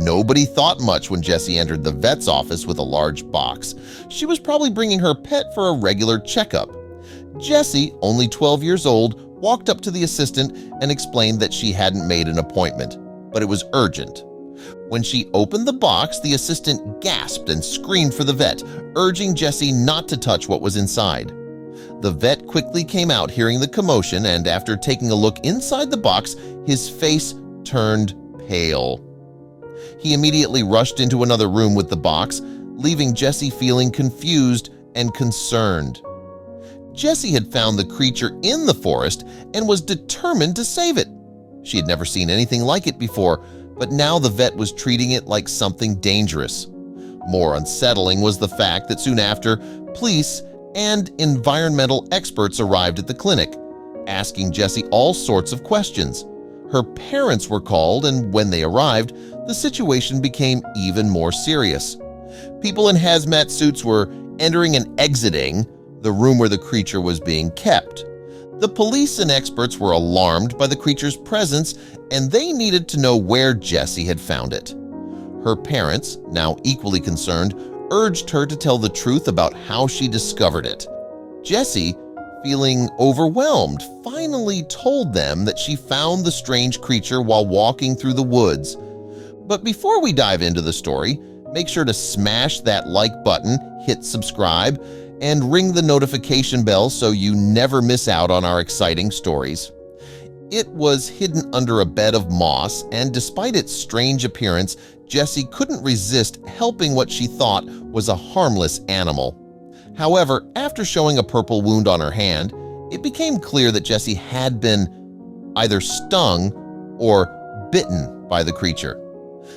Nobody thought much when Jessy entered the vet's office with a large box. She was probably bringing her pet for a regular checkup. Jessy, only 12 years old, walked up to the assistant and explained that she hadn't made an appointment, but it was urgent. When she opened the box, the assistant gasped and screamed for the vet, urging Jessy not to touch what was inside. The vet quickly came out hearing the commotion, and after taking a look inside the box, his face turned pale. He immediately rushed into another room with the box, leaving Jessy feeling confused and concerned. Jessy had found the creature in the forest and was determined to save it. She had never seen anything like it before, but now the vet was treating it like something dangerous. More unsettling was the fact that soon after, police and environmental experts arrived at the clinic, asking Jessy all sorts of questions. Her parents were called, and when they arrived, the situation became even more serious. People in hazmat suits were entering and exiting the room where the creature was being kept. The police and experts were alarmed by the creature's presence, and they needed to know where Jessy had found it. Her parents, now equally concerned, urged her to tell the truth about how she discovered it. Jessy, feeling overwhelmed, finally told them that she found the strange creature while walking through the woods. But before we dive into the story, make sure to smash that like button, hit subscribe, and ring the notification bell so you never miss out on our exciting stories. It was hidden under a bed of moss, and despite its strange appearance, Jessy couldn't resist helping what she thought was a harmless animal. However, after showing a purple wound on her hand, it became clear that Jessy had been either stung or bitten by the creature.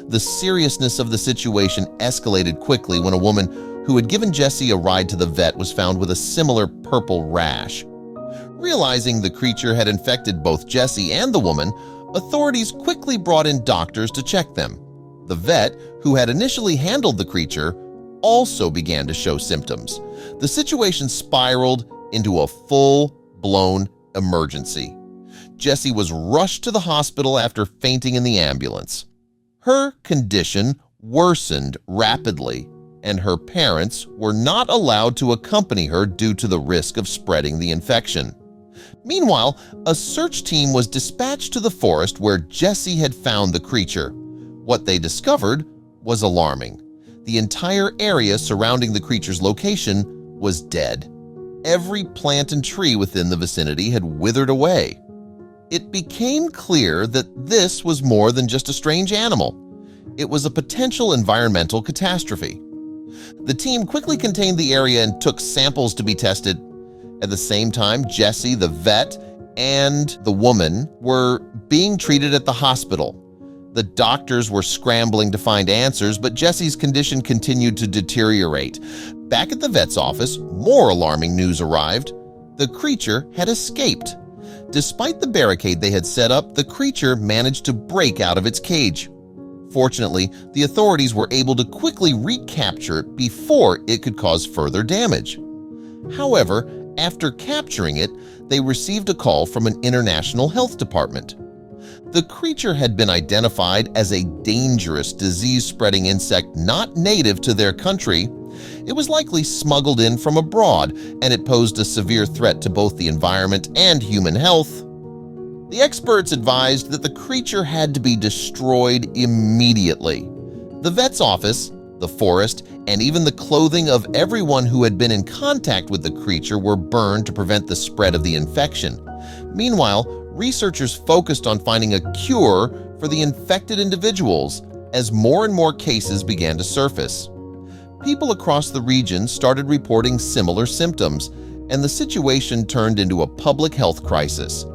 The seriousness of the situation escalated quickly when a woman who had given Jessy a ride to the vet was found with a similar purple rash. Realizing the creature had infected both Jessy and the woman, authorities quickly brought in doctors to check them. The vet, who had initially handled the creature, also began to show symptoms. The situation spiraled into a full-blown emergency. Jessy was rushed to the hospital after fainting in the ambulance. Her condition worsened rapidly, and her parents were not allowed to accompany her due to the risk of spreading the infection. Meanwhile, a search team was dispatched to the forest where Jessy had found the creature. What they discovered was alarming. The entire area surrounding the creature's location was dead. Every plant and tree within the vicinity had withered away. It became clear that this was more than just a strange animal. It was a potential environmental catastrophe. The team quickly contained the area and took samples to be tested. At the same time, Jessy, the vet, and the woman were being treated at the hospital. The doctors were scrambling to find answers, but Jessy's condition continued to deteriorate. Back at the vet's office, more alarming news arrived. The creature had escaped. Despite the barricade they had set up, the creature managed to break out of its cage. Fortunately, the authorities were able to quickly recapture it before it could cause further damage. However, after capturing it, they received a call from an international health department. The creature had been identified as a dangerous disease-spreading insect not native to their country. It was likely smuggled in from abroad, and it posed a severe threat to both the environment and human health. The experts advised that the creature had to be destroyed immediately. The vet's office, the forest, and even the clothing of everyone who had been in contact with the creature were burned to prevent the spread of the infection. Meanwhile, researchers focused on finding a cure for the infected individuals as more and more cases began to surface. People across the region started reporting similar symptoms, and the situation turned into a public health crisis.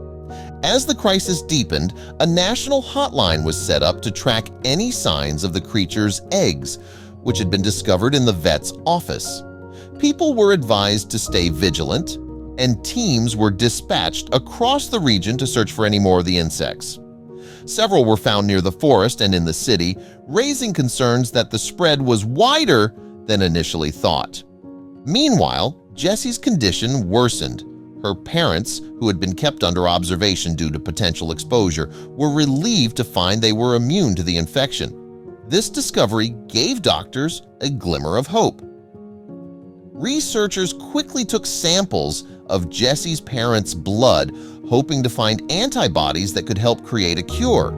As the crisis deepened, a national hotline was set up to track any signs of the creature's eggs, which had been discovered in the vet's office. People were advised to stay vigilant, and teams were dispatched across the region to search for any more of the insects. Several were found near the forest and in the city, raising concerns that the spread was wider than initially thought. Meanwhile, Jessy's condition worsened. Her parents, who had been kept under observation due to potential exposure, were relieved to find they were immune to the infection. This discovery gave doctors a glimmer of hope. Researchers quickly took samples of Jessy's parents' blood, hoping to find antibodies that could help create a cure.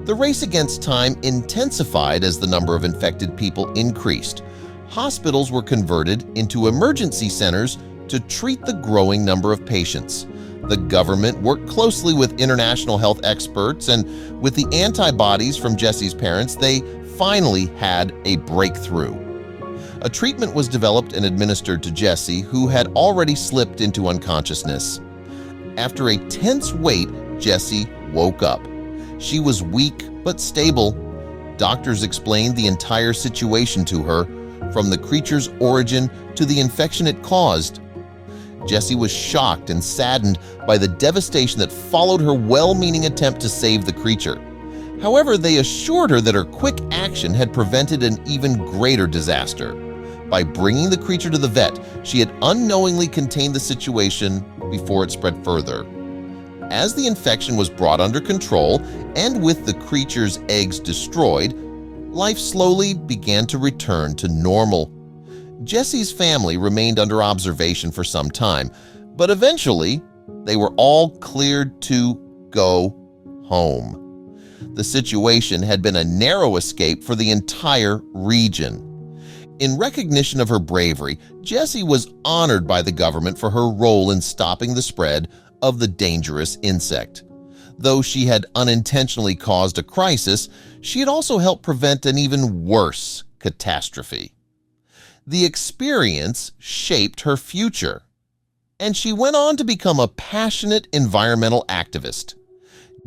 The race against time intensified as the number of infected people increased. Hospitals were converted into emergency centers to treat the growing number of patients. The government worked closely with international health experts, and with the antibodies from Jessy's parents, they finally had a breakthrough. A treatment was developed and administered to Jessy, who had already slipped into unconsciousness. After a tense wait, Jessy woke up. She was weak but stable. Doctors explained the entire situation to her, from the creature's origin to the infection it caused. Jessy was shocked and saddened by the devastation that followed her well-meaning attempt to save the creature. However, they assured her that her quick action had prevented an even greater disaster. By bringing the creature to the vet, she had unknowingly contained the situation before it spread further. As the infection was brought under control, and with the creature's eggs destroyed, life slowly began to return to normal. Jessy's family remained under observation for some time, but eventually they were all cleared to go home. The situation had been a narrow escape for the entire region. In recognition of her bravery, Jessy was honored by the government for her role in stopping the spread of the dangerous insect. Though she had unintentionally caused a crisis, she had also helped prevent an even worse catastrophe. The experience shaped her future, and she went on to become a passionate environmental activist.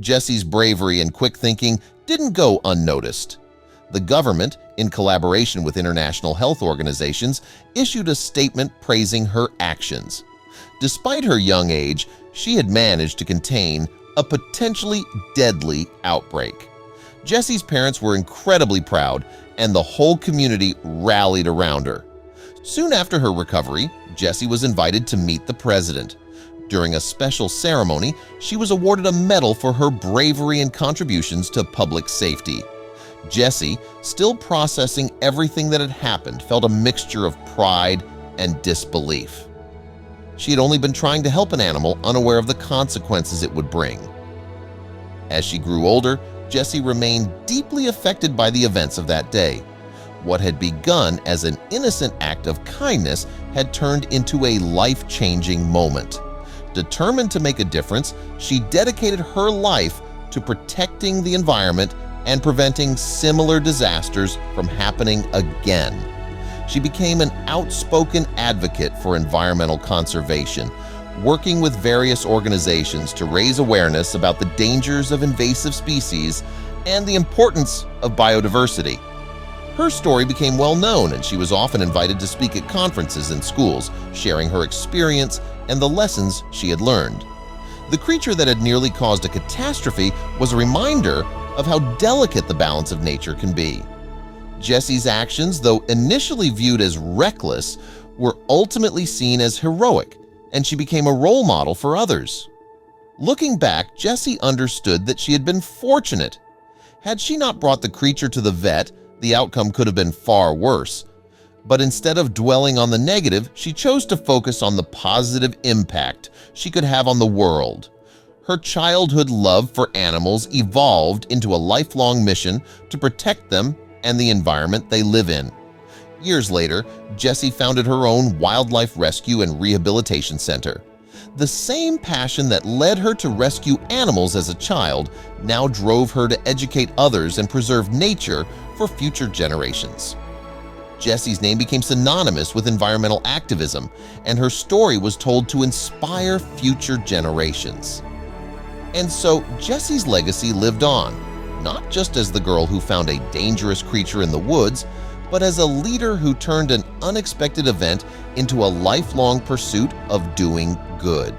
Jessy's bravery and quick thinking didn't go unnoticed. The government, in collaboration with international health organizations, issued a statement praising her actions. Despite her young age, she had managed to contain a potentially deadly outbreak. Jessy's parents were incredibly proud, and the whole community rallied around her. Soon after her recovery, Jessy was invited to meet the president. During a special ceremony, she was awarded a medal for her bravery and contributions to public safety. Jessy, still processing everything that had happened, felt a mixture of pride and disbelief. She had only been trying to help an animal, unaware of the consequences it would bring. As she grew older, Jessy remained deeply affected by the events of that day. What had begun as an innocent act of kindness had turned into a life-changing moment. Determined to make a difference, she dedicated her life to protecting the environment and preventing similar disasters from happening again. She became an outspoken advocate for environmental conservation, working with various organizations to raise awareness about the dangers of invasive species and the importance of biodiversity. Her story became well known, and she was often invited to speak at conferences and schools, sharing her experience and the lessons she had learned. The creature that had nearly caused a catastrophe was a reminder of how delicate the balance of nature can be. Jessy's actions, though initially viewed as reckless, were ultimately seen as heroic, and she became a role model for others. Looking back, Jessy understood that she had been fortunate. Had she not brought the creature to the vet, the outcome could have been far worse. But instead of dwelling on the negative, she chose to focus on the positive impact she could have on the world. Her childhood love for animals evolved into a lifelong mission to protect them and the environment they live in. Years later, Jessy founded her own wildlife rescue and rehabilitation center. The same passion that led her to rescue animals as a child now drove her to educate others and preserve nature for future generations. Jessy's name became synonymous with environmental activism, and her story was told to inspire future generations. And so Jessy's legacy lived on, not just as the girl who found a dangerous creature in the woods, but as a leader who turned an unexpected event into a lifelong pursuit of doing good.